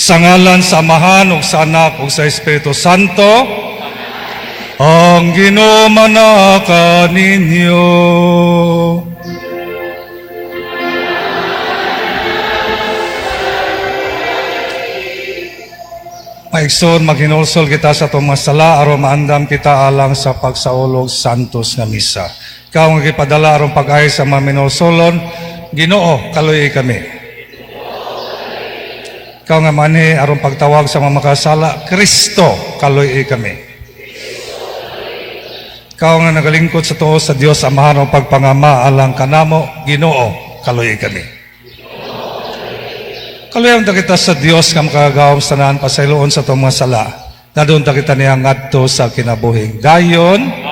Sa ngalan sa Amahan ug sa Anak ug sa Espiritu Santo, ang Ginoo manaka ninyo. Maigsoon maghinulsol kita sa itong masala aron maandam kita alang sa pagsaulog santos nga misa. Ikaw ang ipadala aron pag-ay sa mga minulsolon, Ginoo kaluy kami. Ikaw nga mani aron pagtawag sa mga makasala, Kristo kaluy kami. Ikaw nga nagalingkod sa tuo sa Dios Amahan o pagpangama alang kanamo, Ginoo kaluy kami. Kaluyang ta kita sa Dios nga makagawom sa naan pasayloon sa itong mga sala. Dadun ta kita niya ngadto sa kinabuhing dayon.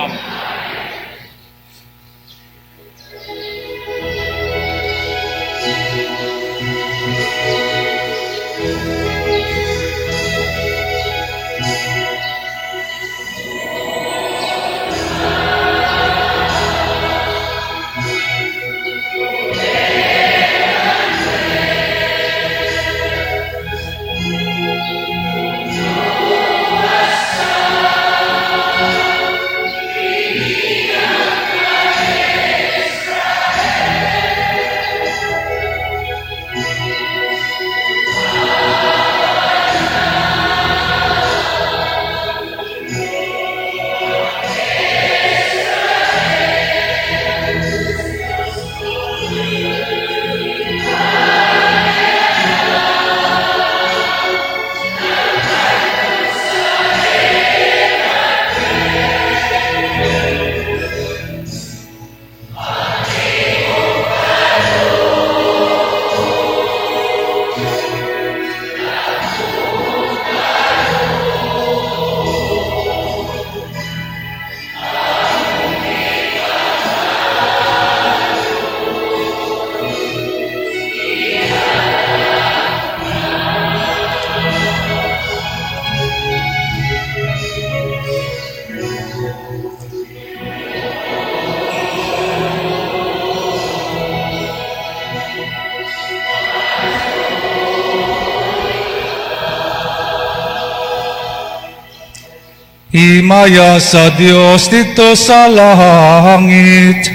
Himaya sa Dios dito sa langit.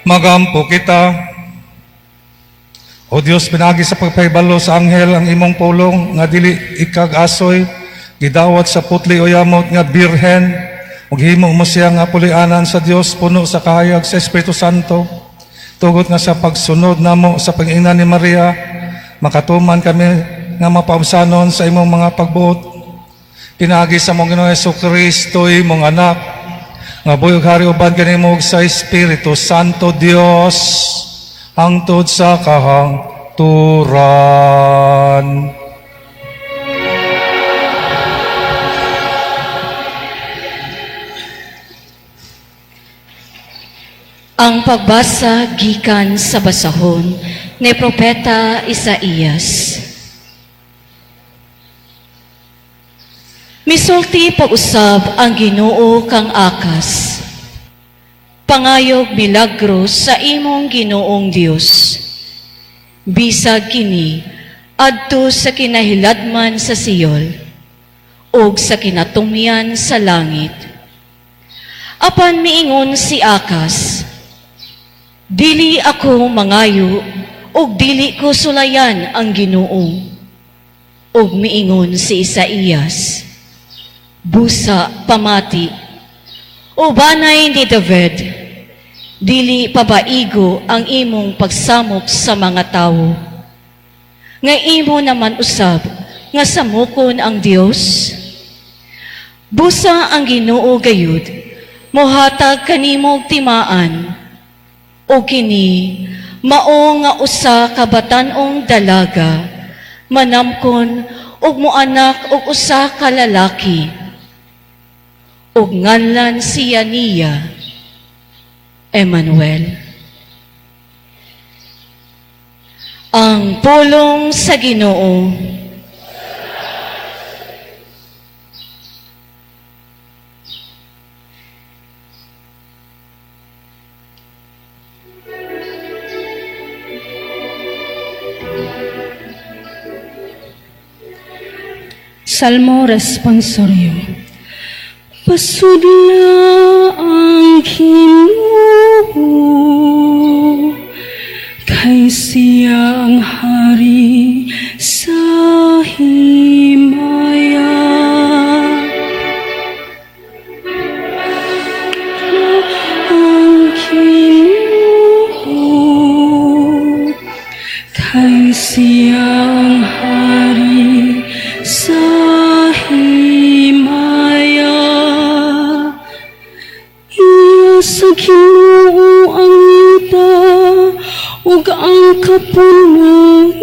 Magampo kita. O Dios, pinagi sa pagpahibalo sa anghel ang imong pulong nga dili ikag-asoy, gidawat sa putli o yamot nga birhen, ug himo mo siya nga pulianan sa Dios puno sa kahayag sa Espiritu Santo. Tugot nga sa pagsunod namo sa pag-ina ni Maria, makatuman kami nga mapaubsanon sa imong mga pagbuot. Pinagi sa mong Ginoong Jesucristo, imong anak, nga buyog hari uban kanimo sa Espiritu Santo Dios, hangtod sa kahangturan. Ang pagbasa gikan sa basahon ni Propeta Isaías. Misulti pag-usab ang Ginoo kang akas. Pangayog milagros sa imong Ginoong Dios. Bisag kini adto sa kinahiladman sa Siol ug sa kinatumian sa langit. Apan miingon si Akas, dili ako mangayo ug dili ko sulayan ang Ginoo. Ug miingon si Isaías, busa pamati, o banay ni David, dili pabaigo ang imong pagsamok sa mga tao. Nga imo naman usab, nga samukon ang Dios. Busa ang Ginoo gayud, mohatag kanimog timaan, o kini, mao nga usa ka batan-ong dalaga, manamkon ug moanak og usa ka lalaki. Ug nganlan siya niya, Emmanuel. Ang pulong sa Ginoo. Salmo responsorio. Pasudla ang Ginoo, kay siya ang hari sa himaya. Ang Ginoo, kay siya ang hari sa sa Ginoo ang yuta ug ang kapuno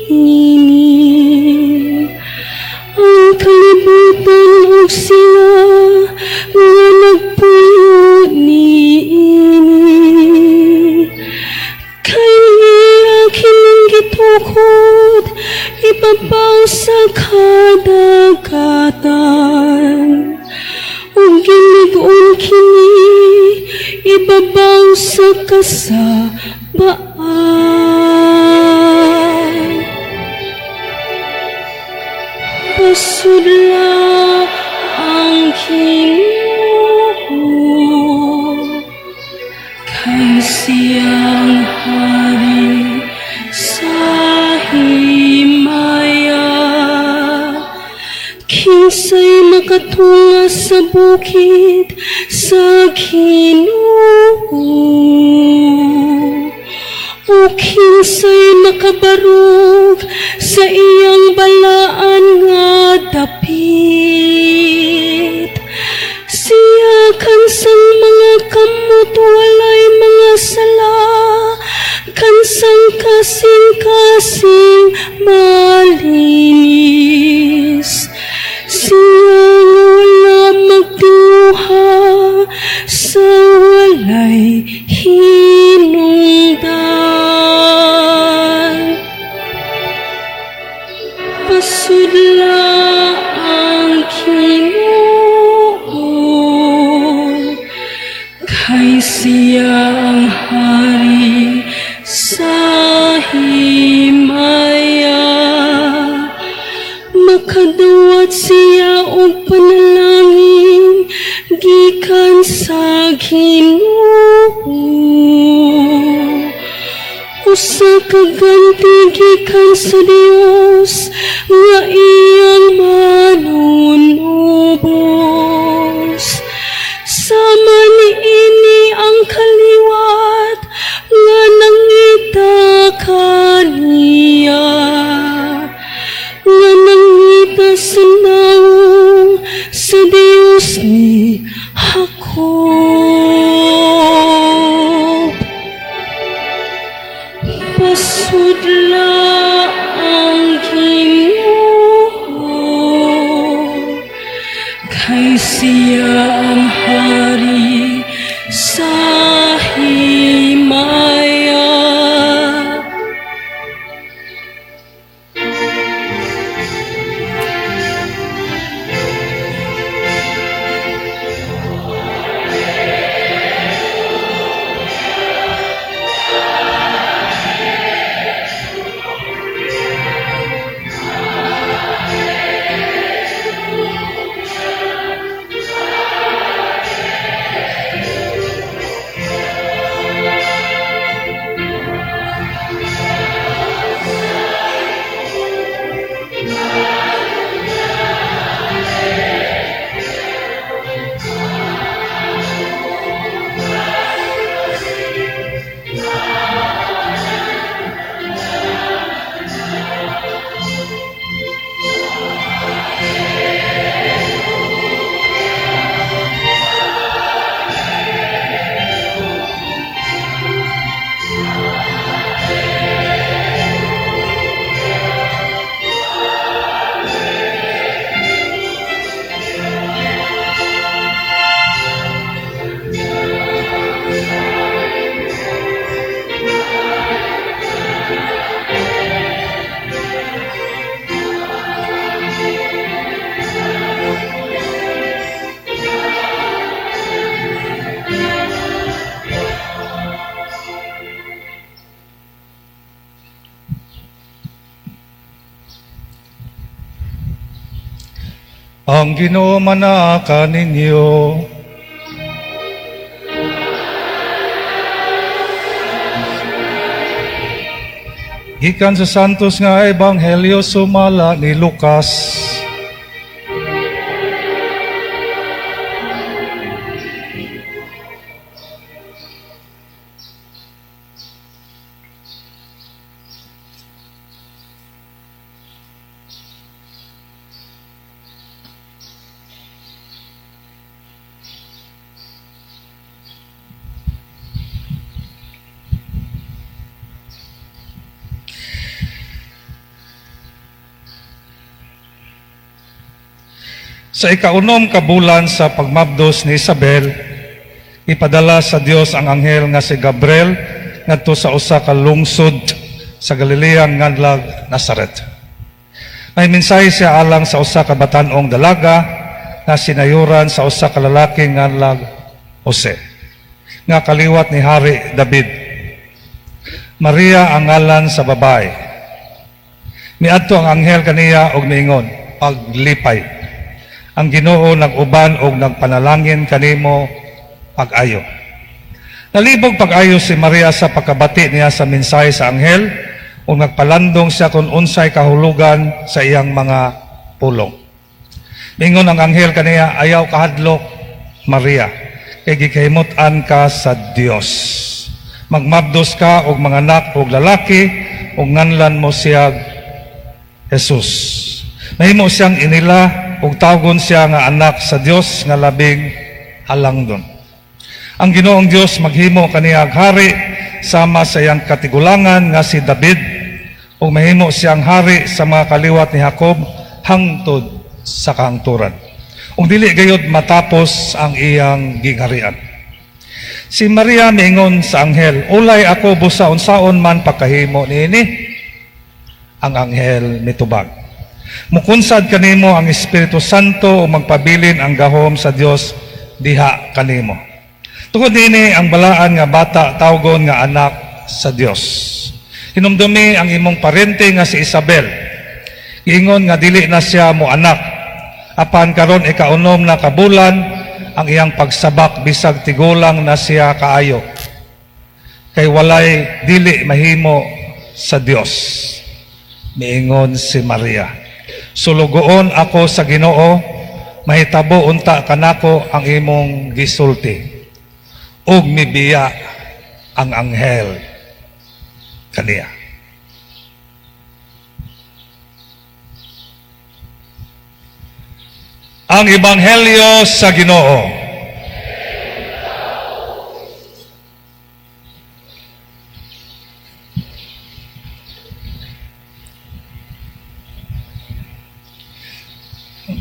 niini. Ang kalibutan ug siya nga nagpuyo niini. Kay iya kining gitukod ibabaw sa kadagatan. Ug gilig-on kini ibabaw sa kasabaan. Pasudla ang Ginoo, kay siyang hari sa himaya. Kinsay makatunga sa bukid sa Ginoo, o kinsay makabarog sa iyang balaan nga dapit. Siya kansang mga kamot walay mga sala, kansang kasing-kasing malinis. Siya wala magduha sa walay hinungdan. Pasudla ang Ginoo, kay siya ang hari sa himaya. Makadawat siya og panalangin gikan sa Ginoo. usa ka ganti gikan sa Dios nga iyang manunubos. Sama niini ang kaliwat nga nangita kaniya, nga nangita sa naong sa Dios ni Jacob. Pasudla ang Ginoo, kay siya ang hari sa himaya. Ang Ginoo manaka ninyo. Gikan sa santos nga ebanghelyo sumala ni Lucas. Sa ikaunom ka bulan sa pagmabdos ni Isabel, ipadala sa Dios ang anghel nga si Gabriel ngadto sa usa ka lungsod sa Galilea ngadlag Nazaret. May mensahe siya alang sa usa ka batan-ong dalaga na sinayuran sa usa ka lalaki ngadlag Jose, nga kaliwat ni Hari David. Maria ang ngalan sa babae. Miadto ang anghel kaniya og niingon, paglipay. Ang Ginoo nag-uban og nagpanalangin kanimo pag-ayo. Nalibog pag-ayo si Maria sa pagkabati niya sa mensahe sa anghel ug nagpalandong siya kung unsay kahulugan sa iyang mga pulong. Ingon ang anghel kaniya, ayaw kahadlok, Maria, kay gikahimut-an ka sa Dios. Magmabdos ka og mga anak og lalaki ug nganlan mo siya Jesus. Mahimo siyang inila ug tawgon siya nga anak sa Dios nga labing halangdon. Ang Ginoong Dios maghimo kaniya hari sama sa iyang katigulangan nga si David ug mahimo siyang hari sa mga kaliwat ni Jacob hangtod sa kahangturan. Ug dili gayud matapos ang iyang gingharian. Si Maria miingon sa anghel, ulay ako busa unsaon man pagkahimo niini. Ang anghel mitubag, mukunsad kanimo ang Espiritu Santo o magpabilin ang gahom sa Dios diha kanimo. Tungod nini ang balaan nga bata tawgon nga anak sa Dios. Hinumdumi ang imong parente nga si Isabel. Ingon nga dili na siya mo anak. Apan karon ikaunom na kabulan ang iyang pagsabak bisag tigulang na siya kaayo. kay walay dili mahimo sa Dios. Miingon si Maria, sulugoon ako sa Ginoo, mahitabo unta kanako ang imong gisulti, ug mibiya ang anghel kaniya. Ang Ebanghelyo sa Ginoo.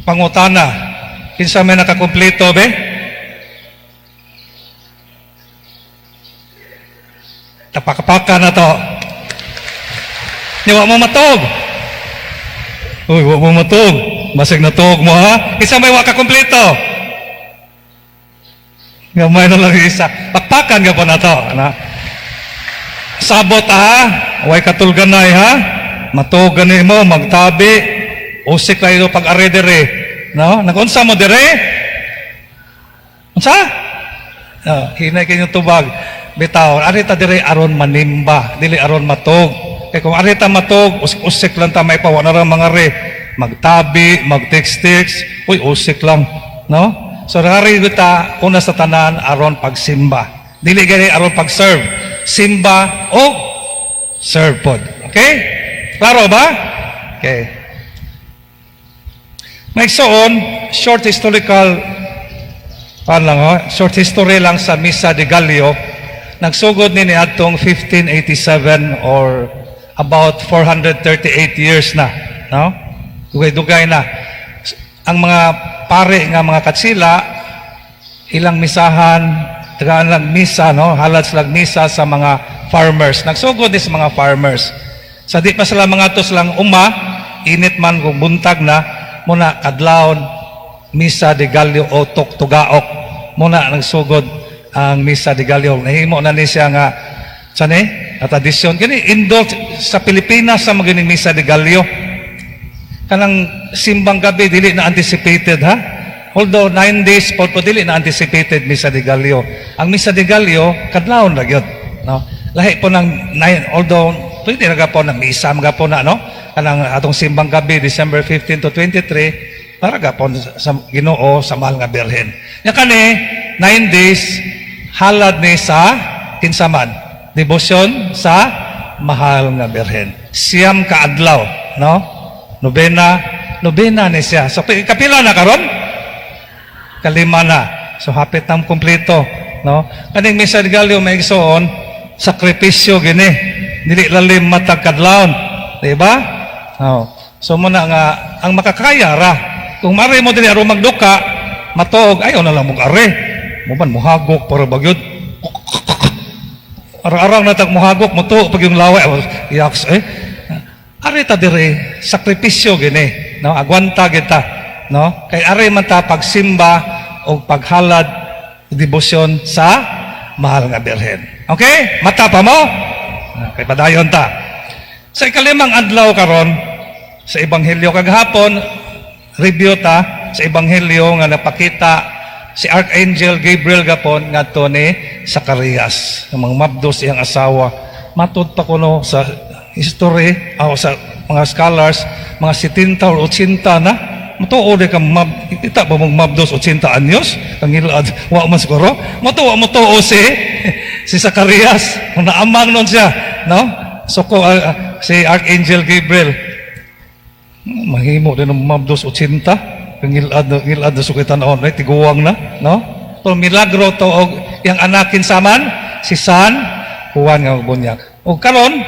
Pangutana, kinsa may nakakumpleto be? Tapakapaka na to. Wa mo matog. Uy, wa mo matog. Basig na tog mo ha. Kinsa may wa kakumpleto? Gamay na lang isa. Pakpakan ka pa na to. Ano? Sabot ha. Way katulganay ha. Matog gani mo, magtabi. Usik lang ito pag-are dire. No? Nag-unsa mo dire? Unsa? No, hinay kanyang tubag. Bitaw, arita dire aron manimba. Dili aron matog. Kaya kung arita matog, usik lang ta may pawa na rin mga re. Magtabi, mag-text-text. Uy, usik lang. No? So, nari kita, una sa tanan, aron pagsimba. Dili gani aron pag-serve. Simba o serve pod. Okay? Klaro ba? Okay. Maigsoon, short historical short history lang sa Misa de Gallio. Nagsugod ni atong 1587 or about 438 years na, no? Dugay-dugay na. Ang mga pare nga mga katsila, ilang misahan, tagaan lang misa, no? Halad sila misa sa mga farmers. Nagsugod ni sa mga farmers. Sa di pa sila mga tos lang init man kung buntag na, muna kadlawon Misa de Gallio o Tugaok muna nagsugod ang Misa de Gallio. Nahimo na ni siya nga tradisyon kini indulge sa Pilipinas sa maganing Misa de Gallio. Kanang simbang gabi dili na anticipated ha. Although 9 days po dili na anticipated Misa de Gallio. Ang Misa de Gallio kadlawon ra gyud, no? Lahi po ng 9, although pwede na po ng misa mga po na, no? Kanang atong simbang gabi, December 15 to 23, para gapon sa Ginoo sa mahal nga Birhen. Nya kani 9 days halad ni sa kinsaman, devotion sa mahal nga Birhen. Siyam ka adlaw, no? Nobena ni siya. So kapila na karon? Kalima na. So hapit nang kumpleto, no? Kaning Misa de Gallio may igsoon, sakripisyo gini. Dili lalim matag kadlawon, di ba? Oh. So muna nga ang makakaya ra. Kung mare mo dinhi aron magduka, matuog ayo na lang mag-are. Mo man muhagok para bagyod. Arang natag muhagok moto pag yung laway yaks Are ta dire sakripisyo gini, no? Agwanta kita, no? Kay are man ta pagsimba o paghalad debosyon sa mahal nga Birhen. Okay? Mata pa mo? Kay padayon ta. Sa ikalimang adlaw karon sa Ebanghelyo kagahapon, review ta sa Ebanghelyo nga napakita si Archangel Gabriel gapon ngadto ni Zacarias, ang mga mabdos iyang asawa. Matud pa kuno sa history o sa mga scholars, mga 70 or 80 na. Matuo de ka kita ba mong mabdos 80 anyos kang ilad wa man siguro. Matuo si Zacarias, naamang nun siya, no? So ko si Archangel Gabriel mahimo din ng mabdos 80 kang ilad na sukitan on right tiguwang na, no? So milagro to og yang anakin saman si San Juan nga bunyag. O karon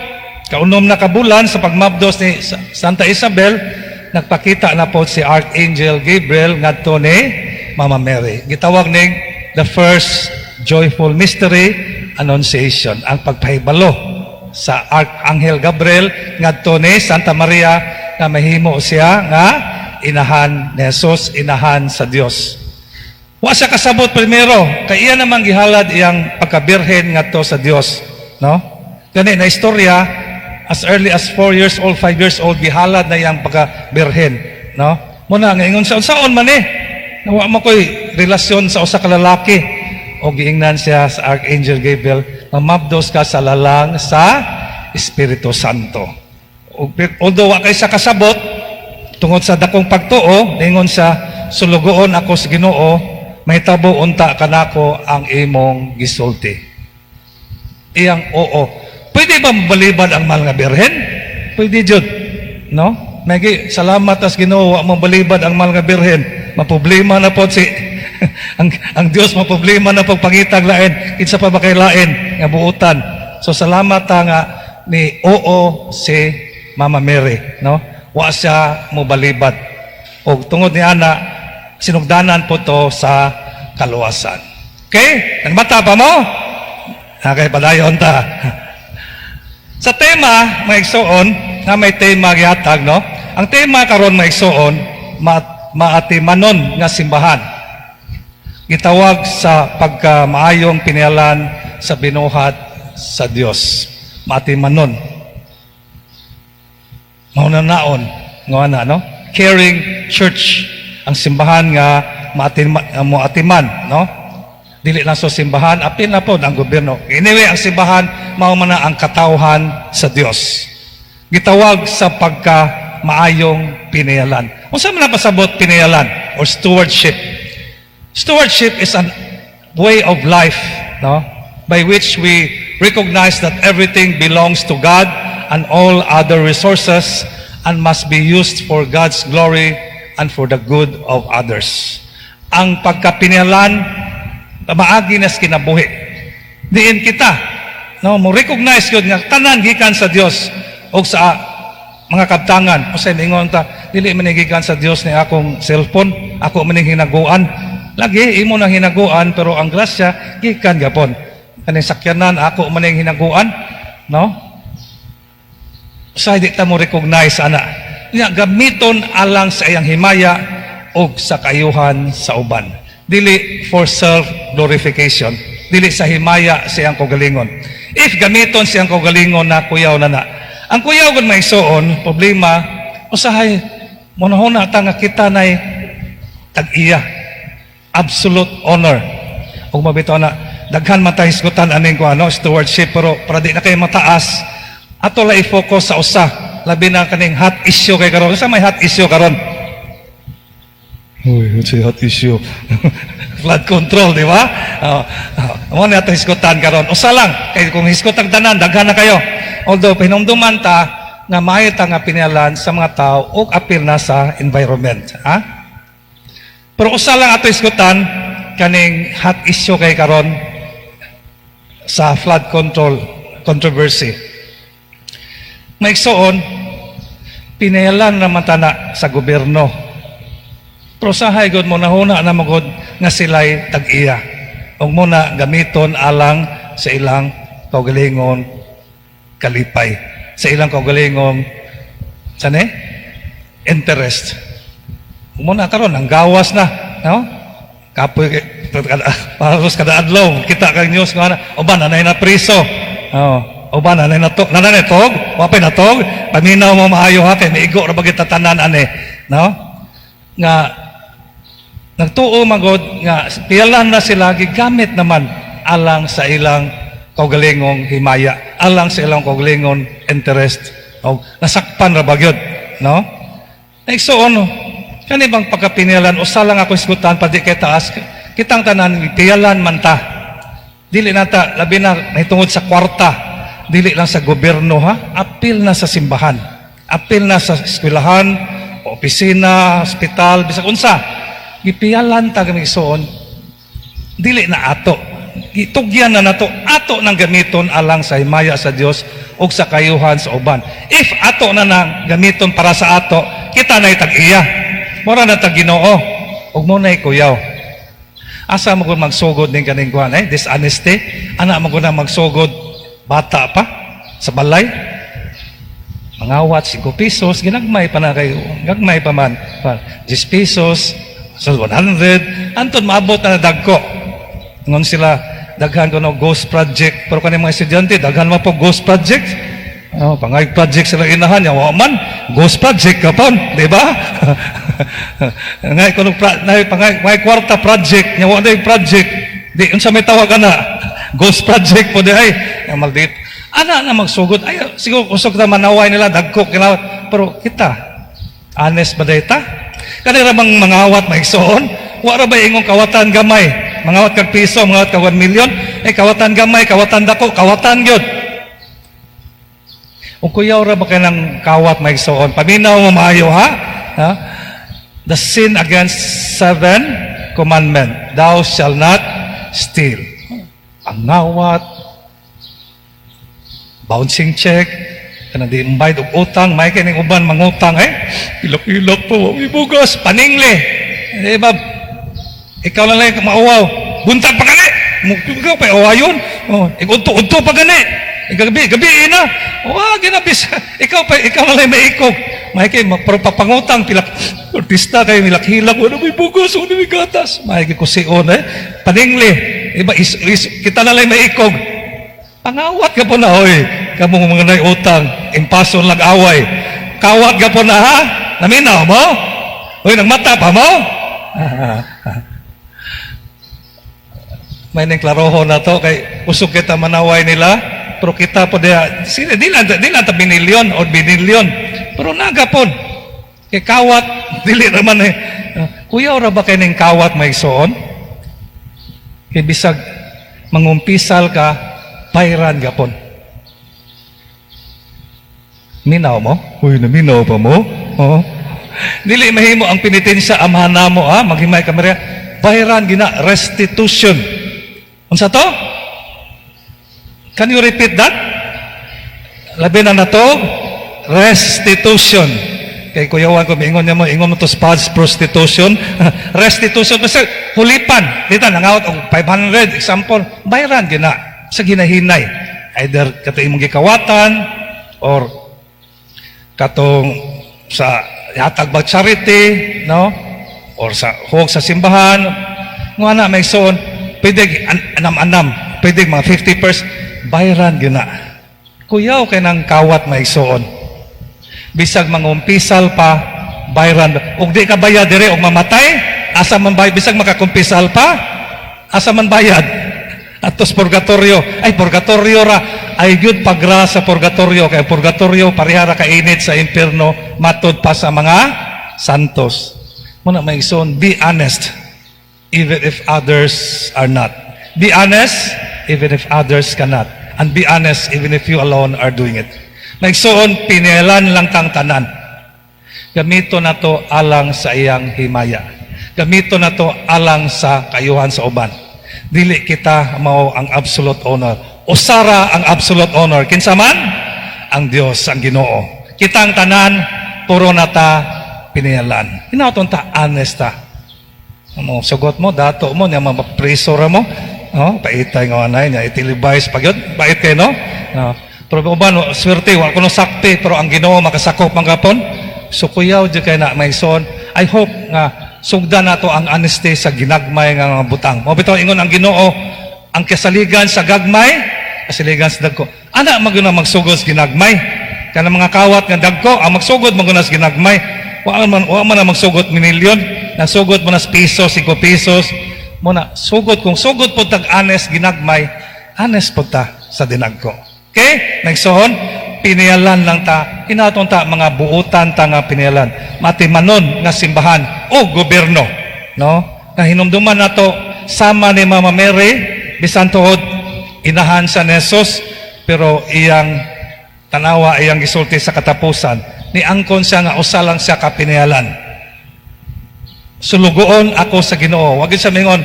kaunom na kabulan sa pagmabdos ni Santa Isabel, nagpakita na po si Archangel Gabriel ngadto ni Mama Mary. Gitawag ning the first joyful mystery, Annunciation, ang pagpahibalo sa Archangel Gabriel ngadto ni Santa Maria nga mahimo siya nga inahan ni Jesus, inahan sa Dios. Wa siya kasabot primero, kay iya namang gihalad iyang pagkabirhen ngadto sa Dios, no? Gani na istorya, as early as 4 years old, 5 years old, gihalad na iyang pagkabirhen, no? Muna nga ingon saon man nawa mo koy relasyon sa usa ka lalaki o giingnan siya sa Archangel Gabriel mamabdos ka sa lalang sa Espiritu Santo. Although wa kay sa kasabot, tungod sa dakong pagtuo, ningon sa sulugoon ako sa Ginoo, may tabo unta kanako ang imong gisulti. Iyang oo. Pwede ba mabalibad ang mahal nga birhen? Pwede jud, no? May salamat as Ginoo, wa mabalibad ang mahal nga birhen. Maproblema na po si ang Dios maproblema na pag pangitag lain, kinsa pa ba kay lain nga buutan. So salamat nga ni oo si Mama Mary, no? Wa siya mo balibad. Og tungod ni ana sinugdanan po to sa kaluwasan. Okay? Nagmata pa mo? Okay, padayon ta. Sa tema, maigsoon, na may tema gihatag, no? Ang tema karon maigsoon, maatimanon nga simbahan. Gitawag sa pagkamaayong pinialan sa binuhat sa Dios. Maatimanon. Maunanaon, nga no? Caring church, ang simbahan nga maatiman, no? Dili lang so simbahan, apil na po ang gobyerno. Anyway, ang simbahan, mao man na ang katawhan sa Dios. Gitawag sa pagkamaayong pinialan. Unsa man napasabot pinialan or stewardship? Stewardship is a way of life, no? By which we recognize that everything belongs to God and all other resources and must be used for God's glory and for the good of others. Ang pagkapinialan, maagi na sa kinabuhi. Diin kita, no, mo recognize yun nga tanan gikan sa Dios o sa mga kabtangan. O sa ingon ta, dili man gikan sa Dios ni akong cellphone, ako man hinaguan. Lagi imo nang hinaguan pero ang grasya gikan gapon. Kaning sakyanan ako man hinaguan, no? Sa di ta mo recognize ana. Nya gamiton alang sa iyang himaya o sa kayuhan sa uban. Dili for self-glorification. Dili sa himaya sa iyang kaugalingon. If gamiton siyang kaugalingon na kuyaw na na. Ang kuyaw kung may suon, problema, usahay, munahuna ta nga kita na'y tag-iya. Absolute honor. Kung mabito na, daghan man tayo hisgutan aning ko, stewardship, pero para di na kayo mataas, ato la i-focus sa usa. Labi na kaning hot issue kay karon. Sa may hot issue karon? Uy, what's hot issue? Flood control, di ba? Mo na ito hisgutan karon. Usa lang, kay kung hisgutan tanan, daghan na kayo. Although, pinumduman ta, nga maayo ta nga pinialan sa mga tao o apil na sa environment. Ha? Pero usa lang ato hisgutan, kaning hot issue kay karon sa flood control controversy. Maigsoon, pinayalan naman tana sa gobyerno. Pero sahay gud mo nahuna na magod nga sila'y tag-iya. O muna gamiton alang sa ilang kaugalingon kalipay. Sa ilang kaugalingon sane? Interest. Muna karon ang gawas na, no? Kapoy paros kada adlaw kita kang news nga uban na na priso. Uban na na to, nananetog, wapay na tog, paminaw mo maayo ha kay maigo ra bagit tanan ane, no? Nga nagtuo magod nga piyalan na sila gigamit naman alang sa ilang kaugalingong himaya, alang sa ilang kaugalingong interest. O nasakpan ra bagyod, no? Igsoon kani bang pagkapinialan usa lang ako isgutan pa di kay taas kitang tanan piyalan man ta. Dili na ta labi na nahitungod sa kwarta. Dili lang sa gobyerno ha, apil na sa simbahan, apil na sa eskwelahan, opisina, hospital, bisag unsa. Gipiyalan ta kami igsoon. Dili na ato. Gitugyan na nato ato nang gamiton alang sa himaya sa Dios ug sa kayuhan sa uban. If ato na nang gamiton para sa ato, kita na tag-iya. Mura na tag Ginoo ug mo na kuyaw. Asa mo kun magsugod ning kaning kuan dishonesty? Ana mo kun magsugod bata pa sa balay. Mangawat 5 pesos ginagmay pa na kayo. Gagmay pa man. 10 pesos sa 100 anton maabot na dagko. Ngon sila daghan ko no ghost project pero kaning mga estudyante daghan mo po ghost project. Pangay project sila inahan ya wa man ghost project ka pon, di ba? Ngay kuno pangay kwarta project nya wa day project. Di unsa may tawag ana? Ghost project po di ay. Ang maldito. Ana na magsugod. Ay, siguro usok na manaway nila, dagko, kinawat. Pero kita, honest ba data? Kanira bang mangawat maigsoon? Wala ba ingong kawatan gamay? Mangawat kag piso, mangawat kag 1 million? Kawatan gamay, kawatan dako, kawatan gyud. Kung kuyaw ra ba ng kawat maigsoon? Paminaw mo maayo ha? The sin against 7 commandment. Thou shall not steal. Pangawat, bouncing check, kanang di imbayad og utang, may kining uban mangutang ilok-ilok po, ibugas, paningli. Diba? Ikaw lang lang mauwaw. Buntag pa gani. Ikaw pa awayon. Igunto-unto pa gani. Gabi na. Ginabis. Ikaw lang lang maikog. May kay magpapangutang pilak. Artista kayo milak-hilak. Ano may bugas, ano may gatas. May kusion paningli. Iba kita na lang maikog. Pangawat ka po na, oy. Kamu mga naiutang, impason lang away. Kawat ka po na, ha? Naminaw mo? Oy, nagmata pa mo? May nang klaroho na to, kay usog kita manaway nila, pero kita po diya, di lang ta binilyon o binilyon, pero nagapon. Kay kawat, dili naman kuya, ora ba kayo ng kawat may soon? Kay bisag, mangumpisal ka, bayran gapon. Minaw mo? Uy, naminaw pa mo? Oh. Dili mahimo ang penitensya amhana mo, maghimay ka Maria. Bayran gina, restitution. Unsa to? Can you repeat that? Labi na to, restitution. Kay kuyawan ko, ingon niya mo, ingon mo to spouse prostitution. Restitution, kasi hulipan. Dito, nangawat og 500, example, bayran gina. Sa ginahinay, either kato imong gikawatan or katong sa hatag ba charity, no? Or sa hog sa simbahan, nga na may son, pwede anam-anam, pwede mga 50%, bayran gina. Kuyaw kay nang kawat may soon. Bisag mangumpisal pa, bayran. Ug di ka bayad dire og mamatay, asa man bayad, bisag makakumpisal pa, asa man bayad. Atos purgatorio, purgatorio ra ay gyud pagra sa purgatorio, kay purgatorio parihara ka init sa impierno, matud pa sa mga santos. Muna may son, be honest even if others are not. Be honest even if others cannot, and be honest even if you alone are doing it. Nagsuon, pinilan lang tang tanan. Gamito na to alang sa iyang himaya. Gamito na to alang sa kayuhan sa uban. Dili kita mao ang absolute honor. Usara ang absolute honor. Kinsa man? Ang Dios, ang Ginoo. Kitang tanan, puro na ta piniyalan. Hinaton ta, honest ta. Sugot mo, dato mo, niya mapreso ra mo. Paitay nga anay niya, itilibais pag yun. Bait kayo, no? Pero ba, swerte, wala ko no sakti, pero ang Ginoo makasakop ang kapon. So kuyaw, di kayo na may son. I hope nga, sugda na to ang honesty sa ginagmay nga mga butang. Mabitaw ingon ang Ginoo, ang kasaligan sa gagmay, kasaligan sa dagko. Ana maguna magsugod sa ginagmay. Kana mga kawat nga dagko, ang magsugod maguna sa ginagmay. Wa man na magsugod minilyon, nasugod mo na sa pisos, 5 pesos. Mo na sugod kung sugod po tag honest ginagmay, honest po ta sa dinagko. Okay? Nagsoon, piniyalan lang ta, hinaton ta mga buutan ta nga piniyalan, matimanon nga simbahan o gobyerno, no? Nga hinumduman nato sama ni Mama Mary bisan tuod inahan sa Jesus, pero iyang tanawa, iyang gisulti sa katapusan, ni angkon siya nga usa lang siya ka piniyalan. Sulugoon ako sa Ginoo. Wag sa mingon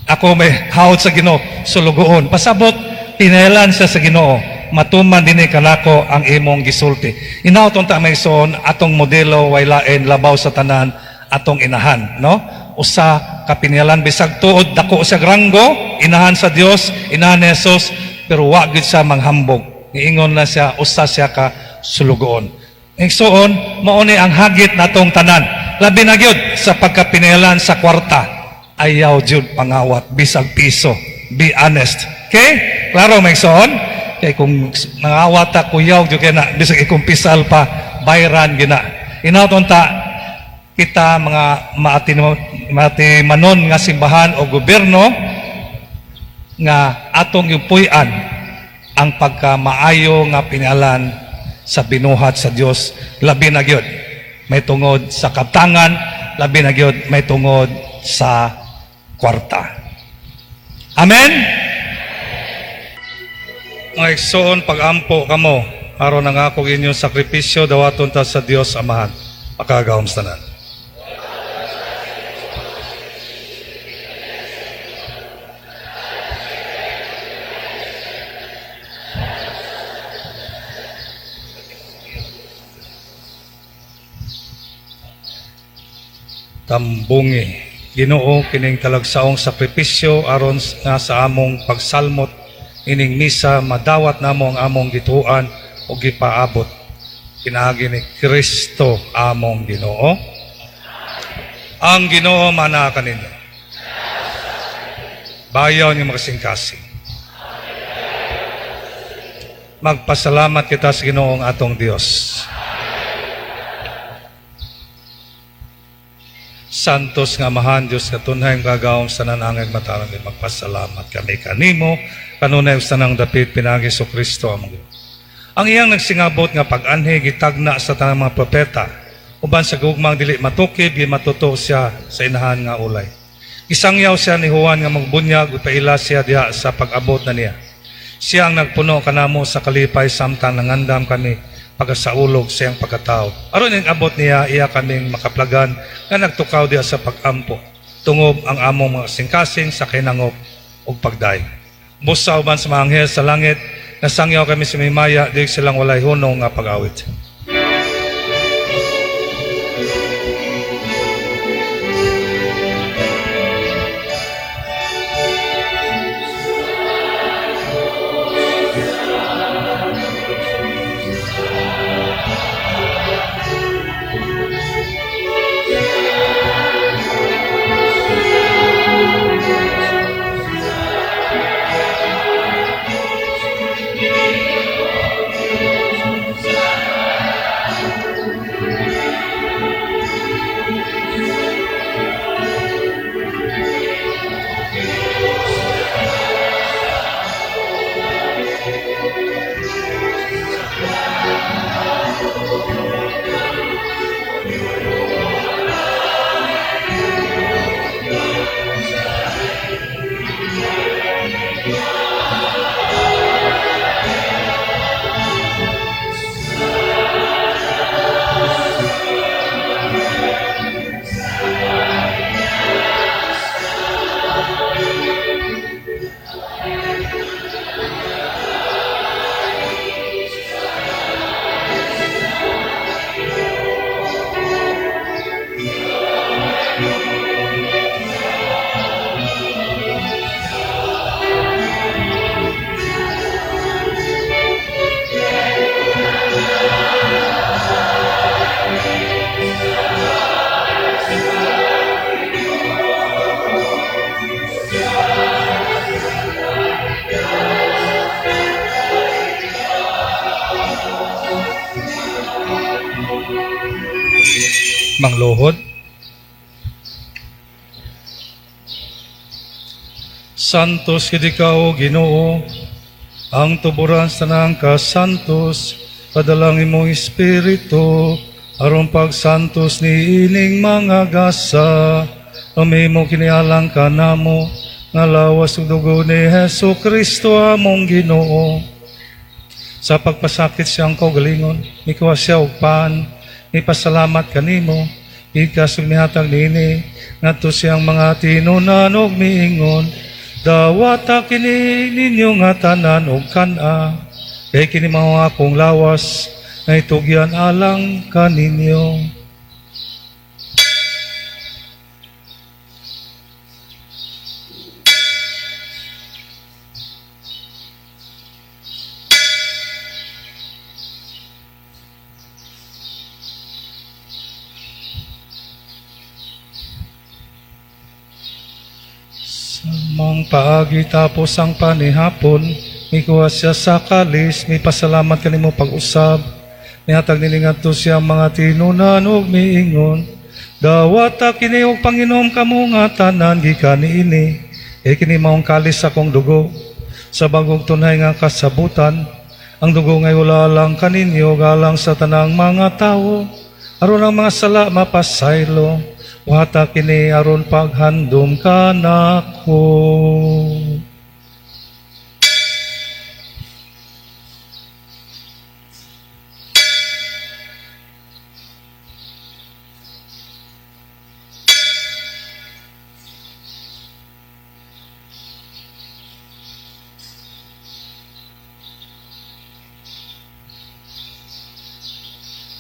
ako may hawot sa Ginoo. Sulugoon. Pasabot piniyalan siya sa Ginoo. Matuman dinhi kanako ang imong gisulti. Inawton ta may son atong modelo way lain labaw sa tanan atong inahan, no? Usa ka piniyalan bisag tuod dako sa ranggo, inahan sa Dios, inahan ni Jesus, pero wa gyud sa manghambog. Niingon na siya usa siya ka sulugoon. Igsoon mao ni ang hagit natong tanan. Labi na gyud sa pagkapiniyalan sa kwarta. Ayaw jud pangawat bisag piso. Be honest. Okay? Klaro may igsoon? Kaya kung nangawata kuyaw jud kay na bisag ikumpisal pa bayran gina. Inawton ta kita mga maatimanon nga simbahan o gobyerno nga atong yupuy-an ang pagkamaayo nga pinalan sa binuhat sa Dios, labi na gyud may tungod sa kaptangan, labi na gyud may tungod sa kwarta. Amen. Mga igsoon, pag-ampo kamo aron ang akong inyong sakripisyo dawaton ta sa Dios Amahan. Pakagahom sa tanan. Tambungi, Ginoo, kining talagsaong sakripisyo aron nga sa among pagsalmot ining misa madawat namo ang among gituan o gipaabot pinaagi ni Kristo among Ginoo. Ang Ginoo mana kaninyo. Bayaw ni makasingkasing. Magpasalamat kita sa Ginoong atong Dios. Santos nga mahan Diyos katunhay ang gagawang sa nanangag matarang din magpasalamat kami kanimo kanunay sa nang dapit pinagi so Kristo among Ginoo. Ang iyang nagsingabot nga pag-anhi gitagna sa tanang mga propeta uban sa gugmang dili matukib gi matuto siya sa inahan nga ulay. Isangyaw siya ni Juan nga magbunyag upaila siya diha sa pag-abot na niya. Siya ang nagpuno kanamo sa kalipay samtang nangandam kami pagasaulog siyang pagkatao. Aron ang abot niya, iya kaming makaplagan nga nagtukaw diya sa pag-ampo. Tungob ang among mga singkasing sa kinangop ug pagday. Busa uban sa mga anghel sa langit, nasangyaw kami sa mimaya, di silang walay hunong nga pag-awit. Mangluhod. Santos kidikaw Ginoo, ang tuburan sa nang kasantos, padalangin mong Espiritu, aron pagsantos ni ining mga gasa, amimo kinialang ka namo, nga lawas ug dugo ni Hesu Kristo among Ginoo. Sa pagpasakit siyang kaugalingon, mikuha siya og paan, ipasalamat kanimo, ikasog nihatag nini, ngadto siyang mga tinunan og miingon, dawata kini ninyo nga tanan og kana, kay kini mao akong lawas, nga itugyan alang kaninyo. Mang paagi tapos ang panihapon, mikuha siya sa kalis, may pasalamat kanimo pag-usab. Nihatag nilingadto siya mga tinunan ug miingon, dawata kini og Panginoon kamo nga tanan gikan niini, kini maong kalis sa kong dugo, sa bagong tunay nga kasabutan, ang dugo ngay wala lang kaninyo, galang sa tanang mga tao, aron ang mga sala mapasaylo, wata kini aron paghandom kanako.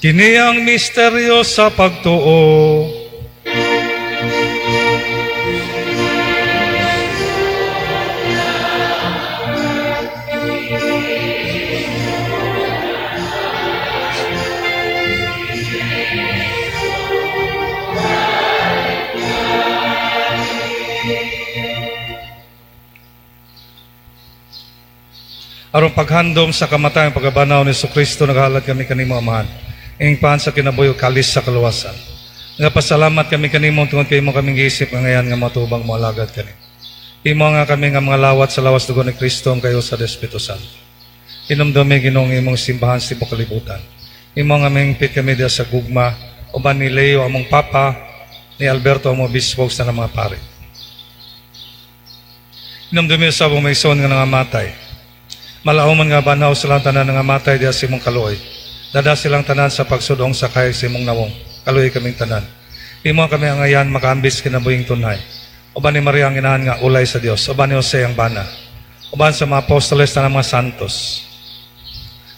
Kini ang misteryo sa pagtuo. Aron paghandom sa kamatayang pagabanaw ni Jesucristo, naghalad kami kanimo, Amahan. Ing paan sa kinabuhi kalis sa kaluwasan. Nga pasalamat kami kanimo tungod kay mo kaming giisip nga ngayan nga matubang mo alagad kani. Imo nga kami nga mga lawat sa lawas dugo ni Kristo ang kayo sa Espiritu Santo. Inumdumi Ginoong imong simbahan sa tibuok kalibutan. Imo nga mingpit kami diha sa gugma, uban ni Leo among papa, ni Alberto among bispo sa mga pare. Inumdumi sa among maison nga nangamatay. Malauman nga banaw silang tanan nga matay diha sa imong kaluoy. Dada silang tanan sa pagsudong sakay sa imong nawong. Kaluoy kaming tanan. Imo kami ang ayan makaambis kinabuhing tunay. Uban ni Maria ang inahan nga ulay sa Dios. Uban ni Jose ang bana. Uban sa mga apostoles na mga santos.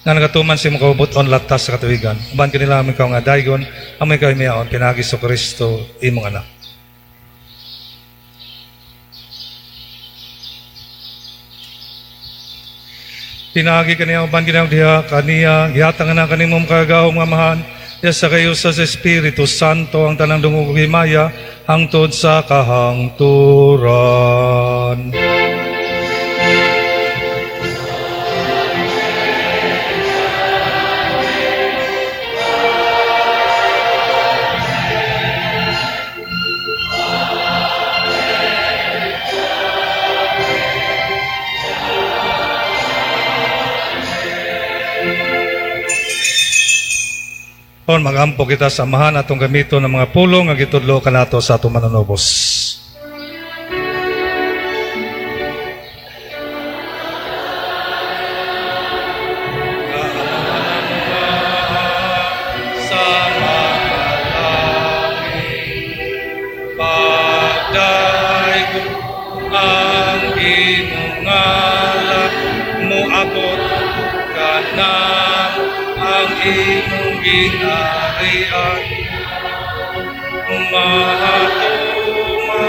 Nga nagatuman sa imong kaubuton latas sa katuigan. Uban kanila aming kao nga daygon, amay kayo miyaon, pinagi sa Kristo, imong anak. Pinagi kaniya uban ginang diha kaniya gihatang na kanimong kagawom nga mahan diha sa kayo sa Espiritu Santo ang tanang dungog himaya hangtod sa kahangturan. On magampo kita sa amahan atong gamito ng mga pulong nga gitudlo kanato sa atong mananobos. Sa pagdaig ang ginungala mo abot kanang ang imong ginarian mahatuma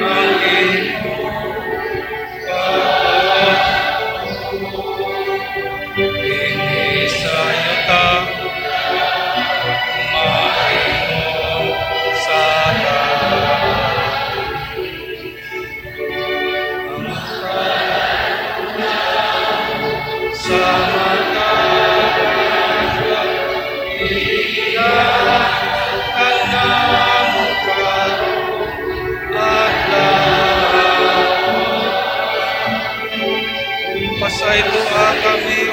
ang imong inisayata maimong sala pasaylo kami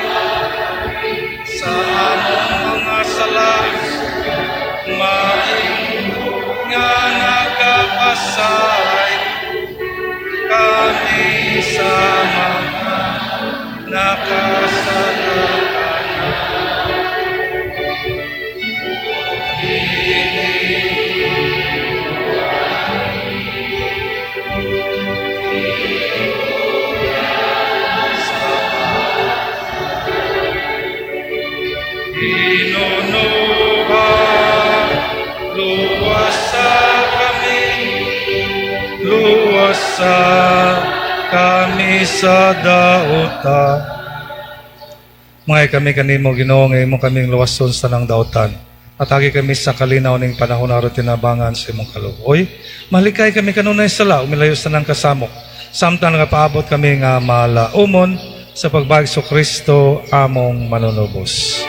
sa among mga sala maing nga nagapasay kami sa mga nakasalanan. Luwasa kami sa dauta. Mga kami kanimo Ginoo nga imo kaming luwason sa nang dautan. Atagi kami sa kalinaw ning panahon aron tinabangan sa imong kaluoy. Malikay kami kanunay sala umilayo sa nang kasamok. Samtang nagapaabot kami nga malaumon sa pagbalik sa Kristo among manunubos.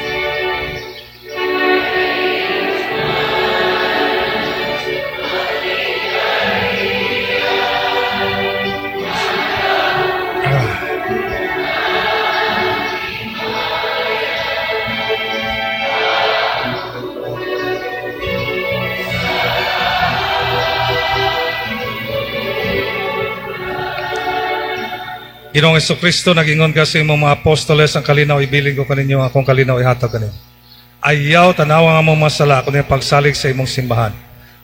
Ginoong Jesucristo, nag-ingon ka sa imong mga apostoles, ang kalinaw ibilin ko kaninyo, akong kalinaw ihatag kaninyo. Ayaw, tanawa nga mong masala, kung yung pagsalig sa imong simbahan.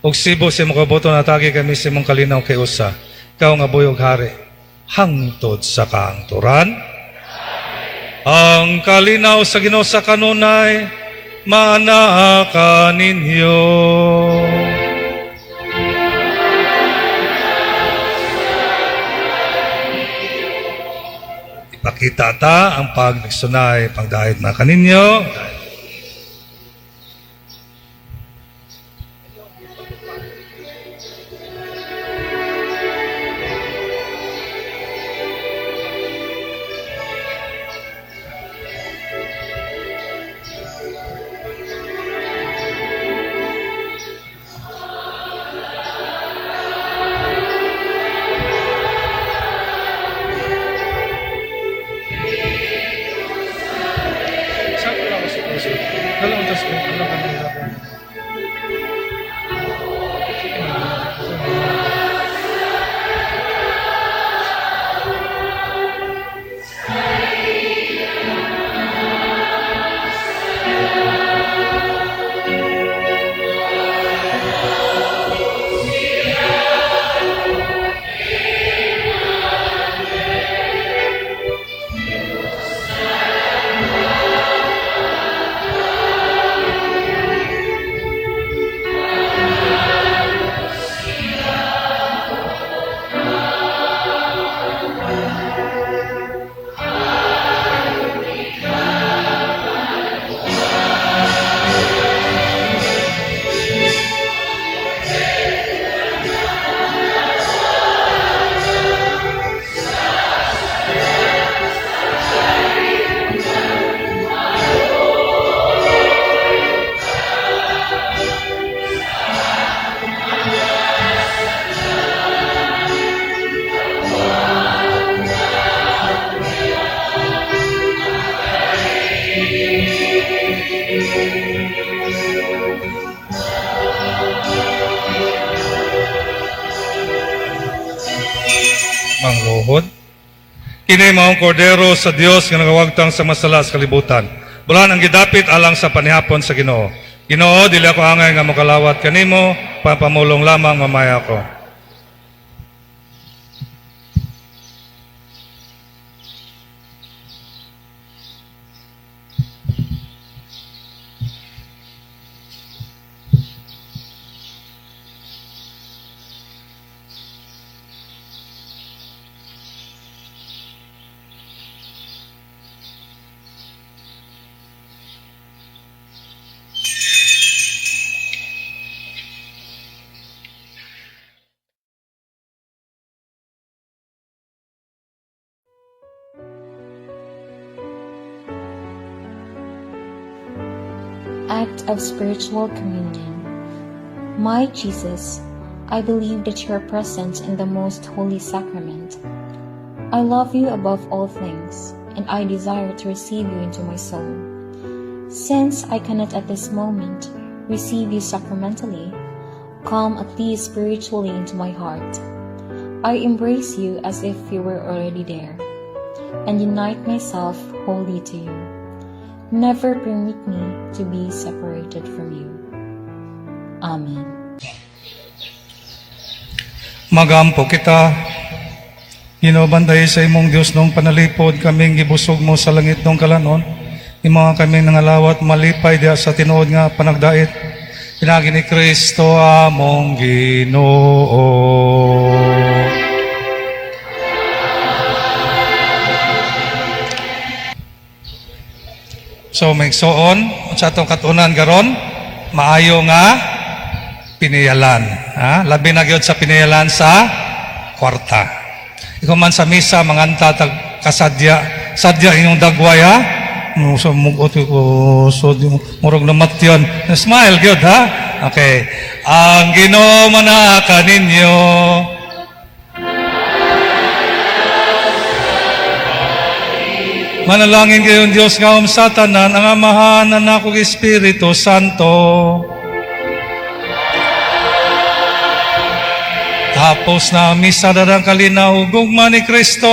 Ug sibo sa imong kabuto, natagi kami sa imong kalinaw kay usa. Ikaw nga buyog hari, hangtod sa kaangturan. Ang kalinaw sa Ginoo sa kanunay, manaa ka ninyo. Ipakita ta ang pagsunay, pagdahit na kaninyo. Mangluhod. Kini maong kordero sa Dios nga nagawagtang sa masala sa kalibutan. Bulan ang gidapit alang sa panihapon sa Ginoo. Ginoo, dili ako angay nga makalawat kanimo, papamulong lamang mamaya ko. Act of spiritual communion. My Jesus, I believe that you are present in the most holy sacrament. I love you above all things, and I desire to receive you into my soul. Since I cannot at this moment receive you sacramentally, come at least spiritually into my heart. I embrace you as if you were already there, and unite myself wholly to you. Never permit me to be separated from you. Amen. Magampo kita, Ginoo, bantay sa imong Dios nung panalipod, kaming gibusog mo sa langit nung kalanon, imong kaming nangalawat malipay diha sa tinuod nga panagdait. Pinagi ni Kristo among Ginoo. So maigsoon sa atong katunan garon, maayo nga piniyalan. Labi na gyud sa piniyalan sa kwarta. Ikaw man sa misa manganta tag kasadya, sadya inyong dagway ha. So mugot ko so murag na matyon. Smile gyud ha. Okay. Ang Ginoo manaka ninyo. Manalangin kayong Diyos nga sa tanan, ang amahan na akong Espiritu Santo. Tapos na misa darang kalinaw, gugma ni Kristo.